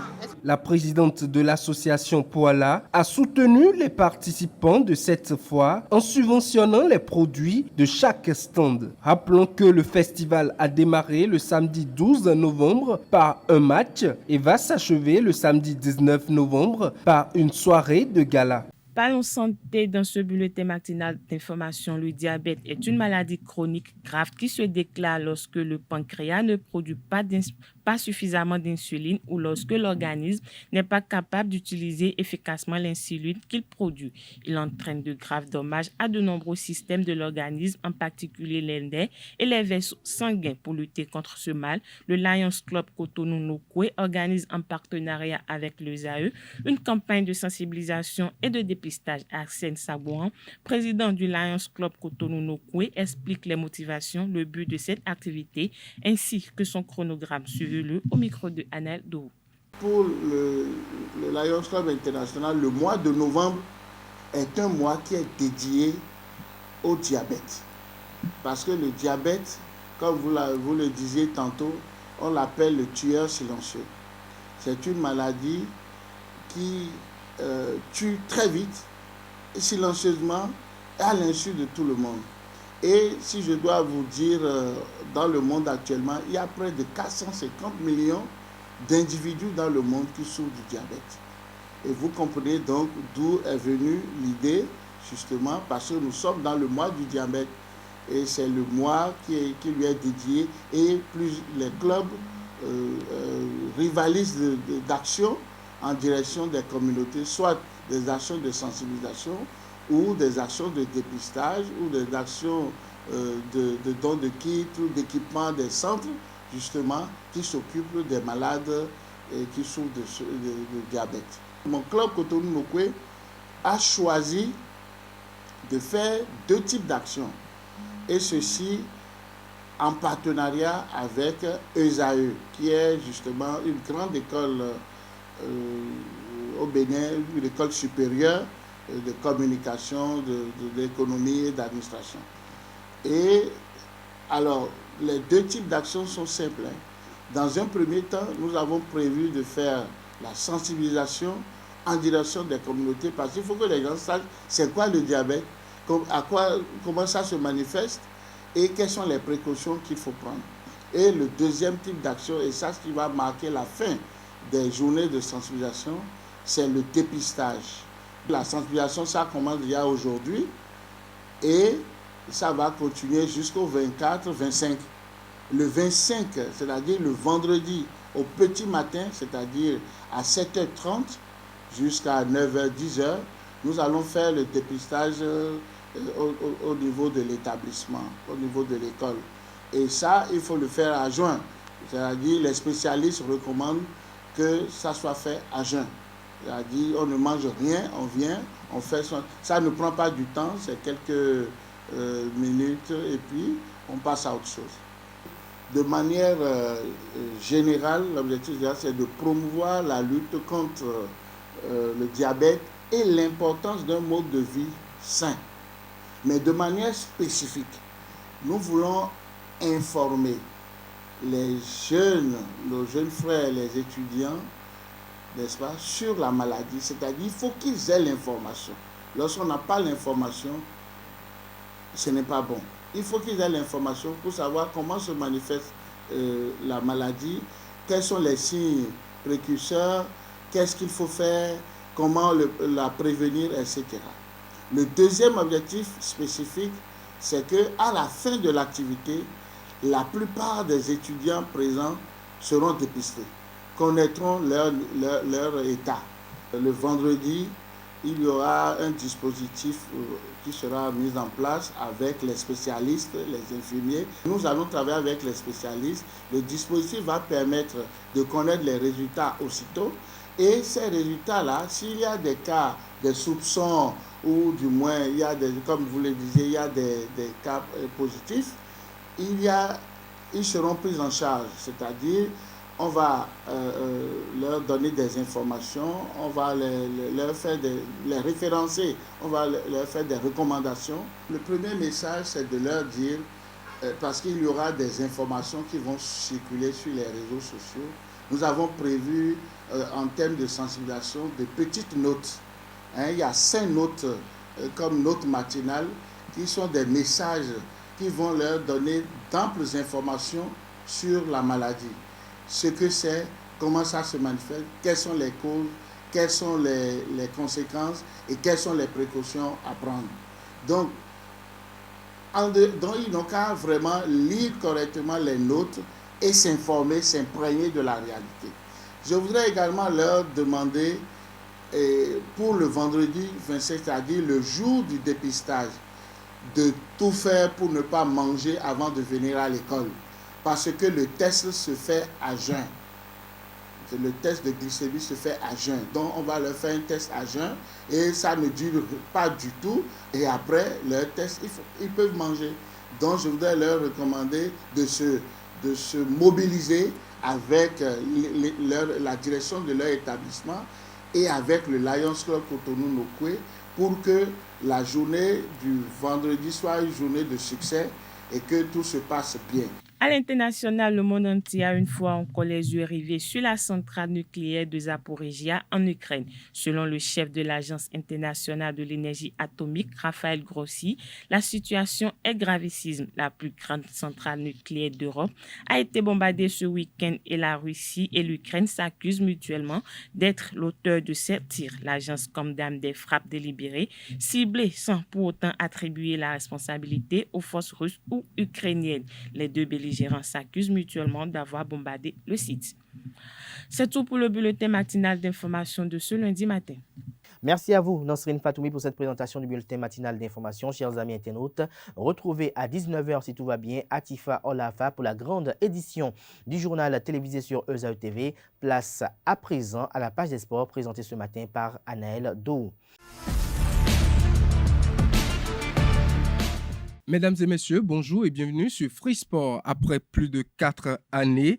La présidente de l'association Poala a soutenu les participants de cette foire en subventionnant les produits de chaque stand. Rappelons que le festival a démarré le samedi 12 novembre par un match et va s'achever le samedi 19 novembre par une soirée de gala. Parlons santé dans ce bulletin matinal d'information. Le diabète est une maladie chronique grave qui se déclare lorsque le pancréas ne produit pas suffisamment d'insuline ou lorsque l'organisme n'est pas capable d'utiliser efficacement l'insuline qu'il produit. Il entraîne de graves dommages à de nombreux systèmes de l'organisme, en particulier les nerfs et les vaisseaux sanguins. Pour lutter contre ce mal, le Lions Club Cotonou-Nokoué organise en partenariat avec l'ESAE une campagne de sensibilisation et de dépistage. Arsène Sabouran, président du Lions Club Cotonou-Nokoué, explique les motivations, le but de cette activité ainsi que son chronogramme. Suivez-le au micro de Anel Dou. Pour le Lions Club International, le mois de novembre est un mois qui est dédié au diabète. Parce que le diabète, comme vous le disiez tantôt, on l'appelle le tueur silencieux. C'est une maladie qui tue très vite, et silencieusement, et à l'insu de tout le monde. Et si je dois vous dire, dans le monde actuellement, il y a près de 450 millions d'individus dans le monde qui souffrent du diabète. Et vous comprenez donc d'où est venue l'idée, justement, parce que nous sommes dans le mois du diabète. Et c'est le mois qui lui est dédié. Et plus les clubs rivalisent d'actions en direction des communautés, soit des actions de sensibilisation ou des actions de dépistage ou des actions de dons de kits ou d'équipement des centres, justement, qui s'occupent des malades qui souffrent de diabète. Mon club Cotonou-Nokoué a choisi de faire 2 types d'actions, et ceci en partenariat avec ESAE, qui est justement une grande école au Bénin, une école supérieure de communication, d'économie et d'administration. Et alors, les 2 types d'actions sont simples. Dans un premier temps, nous avons prévu de faire la sensibilisation en direction des communautés, parce qu'il faut que les gens sachent c'est quoi le diabète, comment ça se manifeste et quelles sont les précautions qu'il faut prendre. Et le deuxième type d'action, et ça, ce qui va marquer la fin des journées de sensibilisation, c'est le dépistage. La sensibilisation, ça commence déjà aujourd'hui et ça va continuer jusqu'au 24-25. Le 25, c'est-à-dire le vendredi au petit matin, c'est-à-dire à 7h30 jusqu'à 9h-10h, nous allons faire le dépistage au niveau de l'établissement, au niveau de l'école. Et ça, il faut le faire à jeun. C'est-à-dire les spécialistes recommandent que ça soit fait à jeun. C'est-à-dire on ne mange rien, on vient, on fait ça ne prend pas du temps, c'est quelques minutes et puis on passe à autre chose. De manière générale, l'objectif c'est de promouvoir la lutte contre le diabète et l'importance d'un mode de vie sain. Mais de manière spécifique, nous voulons informer nos jeunes frères, les étudiants, n'est-ce pas, sur la maladie. C'est-à-dire qu'il faut qu'ils aient l'information. Lorsqu'on n'a pas l'information, ce n'est pas bon. Il faut qu'ils aient l'information pour savoir comment se manifeste la maladie, quels sont les signes précurseurs, qu'est-ce qu'il faut faire, comment la prévenir, etc. Le deuxième objectif spécifique, c'est qu'à la fin de l'activité, la plupart des étudiants présents seront dépistés, connaîtront leur état. Le vendredi, il y aura un dispositif qui sera mis en place avec les spécialistes, les infirmiers. Nous allons travailler avec les spécialistes. Le dispositif va permettre de connaître les résultats aussitôt. Et ces résultats-là, s'il y a des cas, des soupçons, ou du moins, il y a comme vous le disiez, il y a des cas positifs, ils seront pris en charge. C'est-à-dire, on va leur donner des informations, on va les référencer, on va leur faire des recommandations. Le premier message, c'est de leur dire, parce qu'il y aura des informations qui vont circuler sur les réseaux sociaux, nous avons prévu, en termes de sensibilisation, de petites notes. Il y a 5 notes, comme notes matinales, qui sont des messages qui vont leur donner d'amples informations sur la maladie. Ce que c'est, comment ça se manifeste, quelles sont les causes, quelles sont les conséquences et quelles sont les précautions à prendre. Donc ils n'ont qu'à vraiment lire correctement les notes et s'informer, s'imprégner de la réalité. Je voudrais également leur demander, pour le vendredi 27, c'est-à-dire le jour du dépistage, de tout faire pour ne pas manger avant de venir à l'école. Parce que le test se fait à jeun. Le test de glycémie se fait à jeun. Donc, on va leur faire un test à jeun et ça ne dure pas du tout. Et après, leur test, ils peuvent manger. Donc, je voudrais leur recommander de se mobiliser avec la direction de leur établissement et avec le Lions Club Cotonou-Nokoué pour que la journée du vendredi soit une journée de succès et que tout se passe bien. À l'international, le monde entier a une fois encore les yeux rivés sur la centrale nucléaire de Zaporizhia en Ukraine. Selon le chef de l'Agence internationale de l'énergie atomique, Raphaël Grossi, la situation est gravissime. La plus grande centrale nucléaire d'Europe a été bombardée ce week-end et la Russie et l'Ukraine s'accusent mutuellement d'être l'auteur de ces tirs. L'agence condamne des frappes délibérées, ciblées sans pour autant attribuer la responsabilité aux forces russes ou ukrainiennes. Les deux belligérants s'accusent mutuellement d'avoir bombardé le site. C'est tout pour le bulletin matinal d'information de ce lundi matin. Merci à vous, Nasrine Fatoumi, pour cette présentation du bulletin matinal d'information. Chers amis internautes, retrouvez à 19h, si tout va bien, Atifa Olafa pour la grande édition du journal télévisé sur EZAE TV. Place à présent à la page des sports présentée ce matin par Anaël Dou. Mesdames et messieurs, bonjour et bienvenue sur Free Sport. Après plus de 4 années,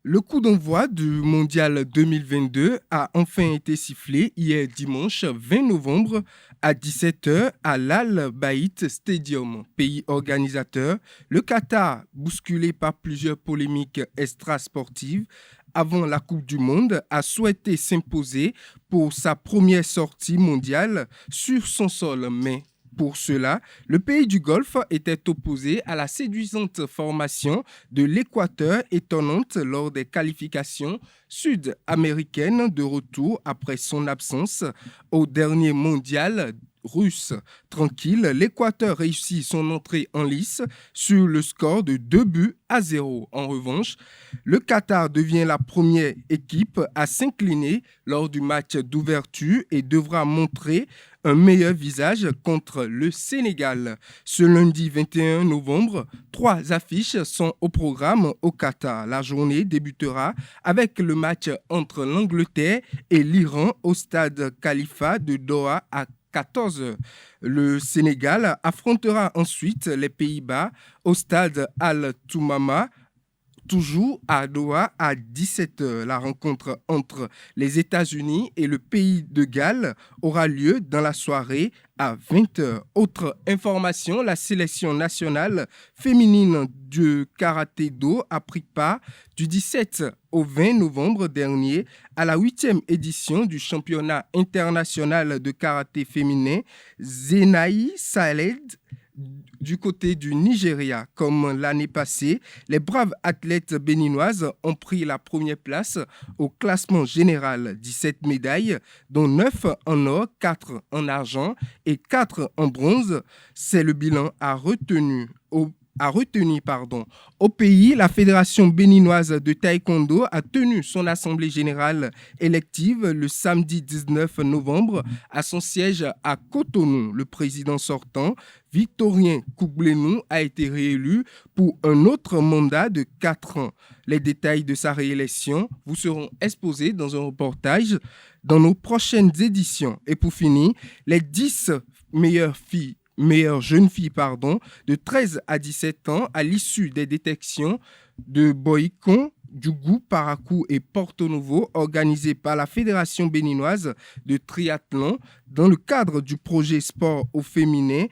le coup d'envoi du Mondial 2022 a enfin été sifflé hier dimanche 20 novembre à 17h à l'Al Bayt Stadium. Pays organisateur, le Qatar, bousculé par plusieurs polémiques extrasportives avant la Coupe du Monde, a souhaité s'imposer pour sa première sortie mondiale sur son sol. Mais pour cela, le pays du Golfe était opposé à la séduisante formation de l'Équateur, étonnante lors des qualifications sud-américaines de retour après son absence au dernier mondial russe. Tranquille, l'Équateur réussit son entrée en lice sur le score de 2-0. En revanche, le Qatar devient la première équipe à s'incliner lors du match d'ouverture et devra montrer un meilleur visage contre le Sénégal. Ce lundi 21 novembre, 3 affiches sont au programme au Qatar. La journée débutera avec le match entre l'Angleterre et l'Iran au stade Khalifa de Doha à 14h. Le Sénégal affrontera ensuite les Pays-Bas au stade Al Toumama, toujours à Doha à 17h. La rencontre entre les États-Unis et le pays de Galles aura lieu dans la soirée à 20h. Autre information, la sélection nationale féminine du karaté-do a pris part du 17 au 20 novembre dernier à la 8e édition du championnat international de karaté féminin Zenaï Saled du côté du Nigeria. Comme l'année passée, les braves athlètes béninoises ont pris la première place au classement général. 17 médailles, dont 9 en or, 4 en argent et 4 en bronze. C'est le bilan à retenir. Au pays, la Fédération béninoise de taekwondo a tenu son assemblée générale élective le samedi 19 novembre à son siège à Cotonou. Le président sortant, Victorien Koublenou, a été réélu pour un autre mandat de 4 ans. Les détails de sa réélection vous seront exposés dans un reportage dans nos prochaines éditions. Et pour finir, les 10 meilleures jeunes filles de 13 à 17 ans à l'issue des détections de Boïcon, Djougou, Parakou et Porto Novo organisées par la Fédération béninoise de triathlon dans le cadre du projet Sport au féminin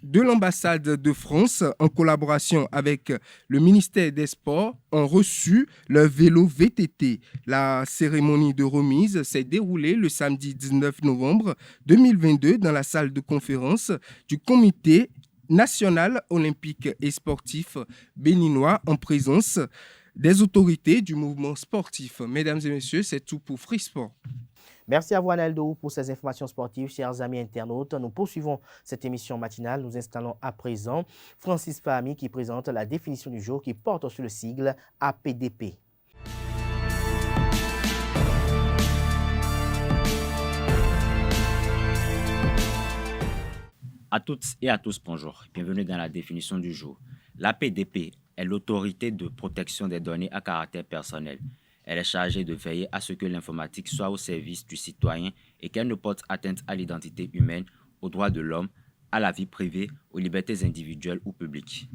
de l'ambassade de France en collaboration avec le ministère des Sports ont reçu leur vélo VTT. La cérémonie de remise s'est déroulée le samedi 19 novembre 2022 dans la salle de conférence du comité national olympique et sportif béninois en présence des autorités du mouvement sportif. Mesdames et messieurs, c'est tout pour Free Sport. Merci à vous, Analdo, pour ces informations sportives. Chers amis internautes, nous poursuivons cette émission matinale. Nous installons à présent Francis Fahmy qui présente la définition du jour qui porte sur le sigle APDP. À toutes et à tous, bonjour. Bienvenue dans la définition du jour. L'APDP est l'autorité de protection des données à caractère personnel. Elle est chargée de veiller à ce que l'informatique soit au service du citoyen et qu'elle ne porte atteinte à l'identité humaine, aux droits de l'homme, à la vie privée, aux libertés individuelles ou publiques.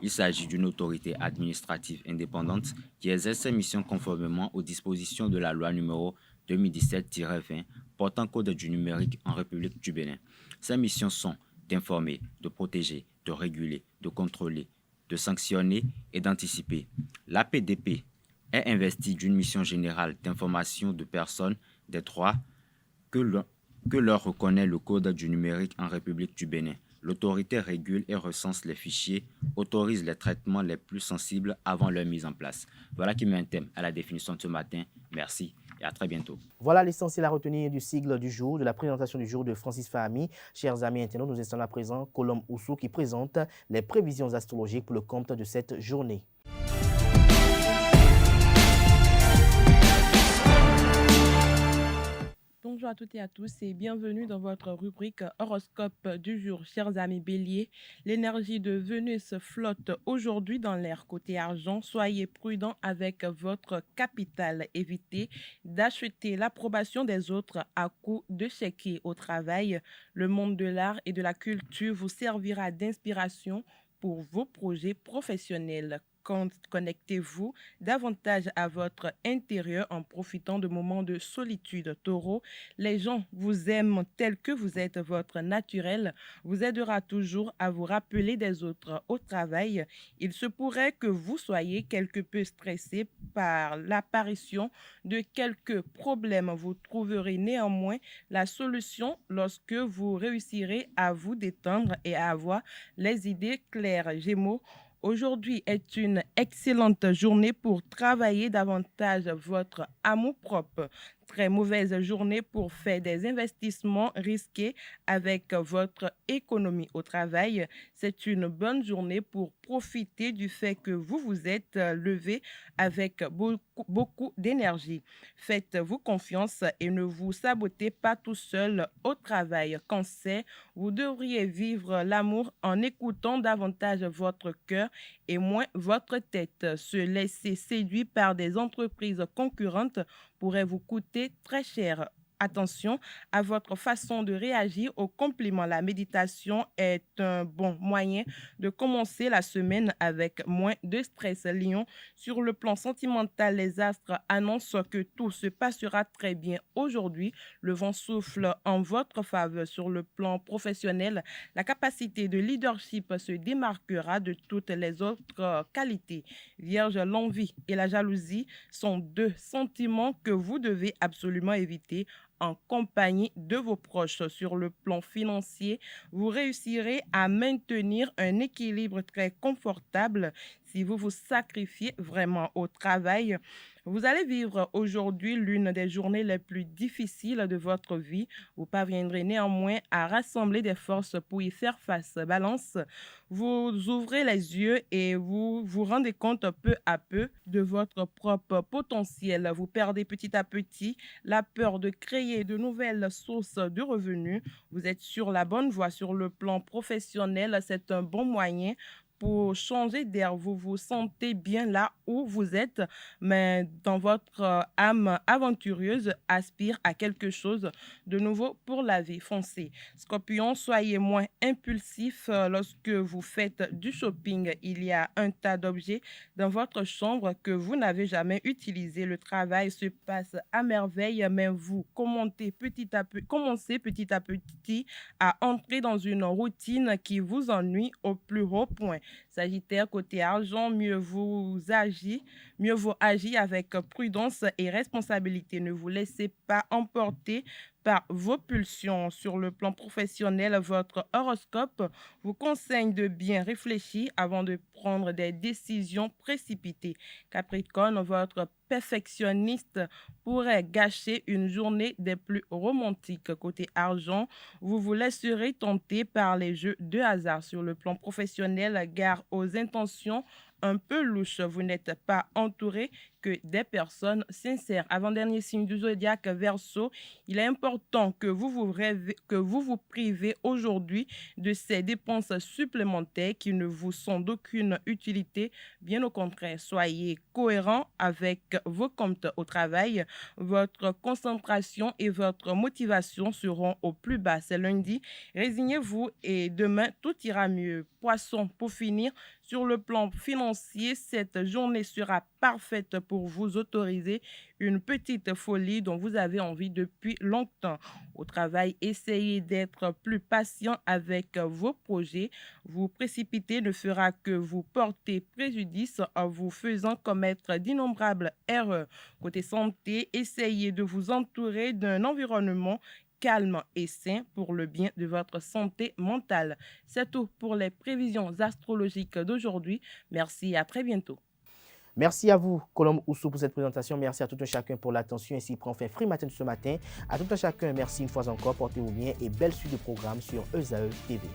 Il s'agit d'une autorité administrative indépendante qui exerce ses missions conformément aux dispositions de la loi numéro 2017-20 portant code du numérique en République du Bénin. Ses missions sont d'informer, de protéger, de réguler, de contrôler, de sanctionner et d'anticiper. L'APDP est investie d'une mission générale d'information de personnes des droits que leur reconnaît le Code du numérique en République du Bénin. L'autorité régule et recense les fichiers, autorise les traitements les plus sensibles avant leur mise en place. Voilà qui met un thème à la définition de ce matin. Merci et à très bientôt. Voilà l'essentiel à retenir du sigle du jour, de la présentation du jour de Francis Fahmy. Chers amis internautes, nous installons à présent Colombe Oussou qui présente les prévisions astrologiques pour le compte de cette journée. Bonjour à toutes et à tous et bienvenue dans votre rubrique horoscope du jour. Chers amis béliers, l'énergie de Vénus flotte aujourd'hui dans l'air côté argent. Soyez prudents avec votre capital. Évitez d'acheter l'approbation des autres à coup de chéquier au travail. Le monde de l'art et de la culture vous servira d'inspiration pour vos projets professionnels. Connectez-vous davantage à votre intérieur en profitant de moments de solitude. Taureau, les gens vous aiment tel que vous êtes. Votre naturel vous aidera toujours à vous rappeler des autres au travail. Il se pourrait que vous soyez quelque peu stressé par l'apparition de quelques problèmes. Vous trouverez néanmoins la solution lorsque vous réussirez à vous détendre et à avoir les idées claires. Gémeaux, aujourd'hui est une excellente journée pour travailler davantage votre amour-propre. Très mauvaise journée pour faire des investissements risqués avec votre économie au travail. C'est une bonne journée pour profiter du fait que vous vous êtes levé avec beaucoup d'énergie. Faites-vous confiance et ne vous sabotez pas tout seul au travail. Cancer, vous devriez vivre l'amour en écoutant davantage votre cœur et moins votre tête. Se laisser séduire par des entreprises concurrentes pourrait vous coûter très cher. attention à votre façon de réagir aux compliments. La méditation est un bon moyen de commencer la semaine avec moins de stress. Lion, sur le plan sentimental, les astres annoncent que tout se passera très bien aujourd'hui. Le vent souffle en votre faveur. Sur le plan professionnel, la capacité de leadership se démarquera de toutes les autres qualités. Vierge, l'envie et la jalousie sont deux sentiments que vous devez absolument éviter en compagnie de vos proches. Sur le plan financier, vous réussirez à maintenir un équilibre très confortable si vous vous sacrifiez vraiment au travail. Vous allez vivre aujourd'hui l'une des journées les plus difficiles de votre vie. Vous parviendrez néanmoins à rassembler des forces pour y faire face. Balance, vous ouvrez les yeux et vous vous rendez compte peu à peu de votre propre potentiel. Vous perdez petit à petit la peur de créer de nouvelles sources de revenus. Vous êtes sur la bonne voie. Sur le plan professionnel, c'est un bon moyen pour changer d'air. Vous vous sentez bien là où vous êtes, mais dans votre âme aventureuse aspire à quelque chose de nouveau pour la vie. Foncez. Scorpion, soyez moins impulsif lorsque vous faites du shopping. Il y a un tas d'objets dans votre chambre que vous n'avez jamais utilisés. Le travail se passe à merveille, mais vous commencez petit à petit à entrer dans une routine qui vous ennuie au plus haut point. Sagittaire, côté argent, mieux vaut agir avec prudence et responsabilité. Ne vous laissez pas emporter par vos pulsions. Sur le plan professionnel, votre horoscope vous conseille de bien réfléchir avant de prendre des décisions précipitées. Capricorne, votre perfectionniste pourrait gâcher une journée des plus romantiques. Côté argent, vous vous laisserez tenter par les jeux de hasard. Sur le plan professionnel, gare aux intentions un peu louches. Vous n'êtes pas entouré que des personnes sincères. Avant-dernier signe du zodiaque, Verseau, il est important que vous vous privez aujourd'hui de ces dépenses supplémentaires qui ne vous sont d'aucune utilité. Bien au contraire, soyez cohérent avec vos comptes au travail. Votre concentration et votre motivation seront au plus bas. C'est lundi. Résignez-vous et demain, tout ira mieux. Poisson, pour finir, sur le plan financier, cette journée sera parfaite pour vous autoriser une petite folie dont vous avez envie depuis longtemps. Au travail, essayez d'être plus patient avec vos projets. Vous précipiter ne fera que vous porter préjudice en vous faisant commettre d'innombrables erreurs. Côté santé, essayez de vous entourer d'un environnement calme et sain pour le bien de votre santé mentale. C'est tout pour les prévisions astrologiques d'aujourd'hui. Merci et à très bientôt. Merci à vous, Colombe Oussou, pour cette présentation. Merci à tout un chacun pour l'attention. Ainsi prend fin Free Matin ce matin. À tout un chacun, merci une fois encore. Portez-vous bien et belle suite de programmes sur ESAE TV.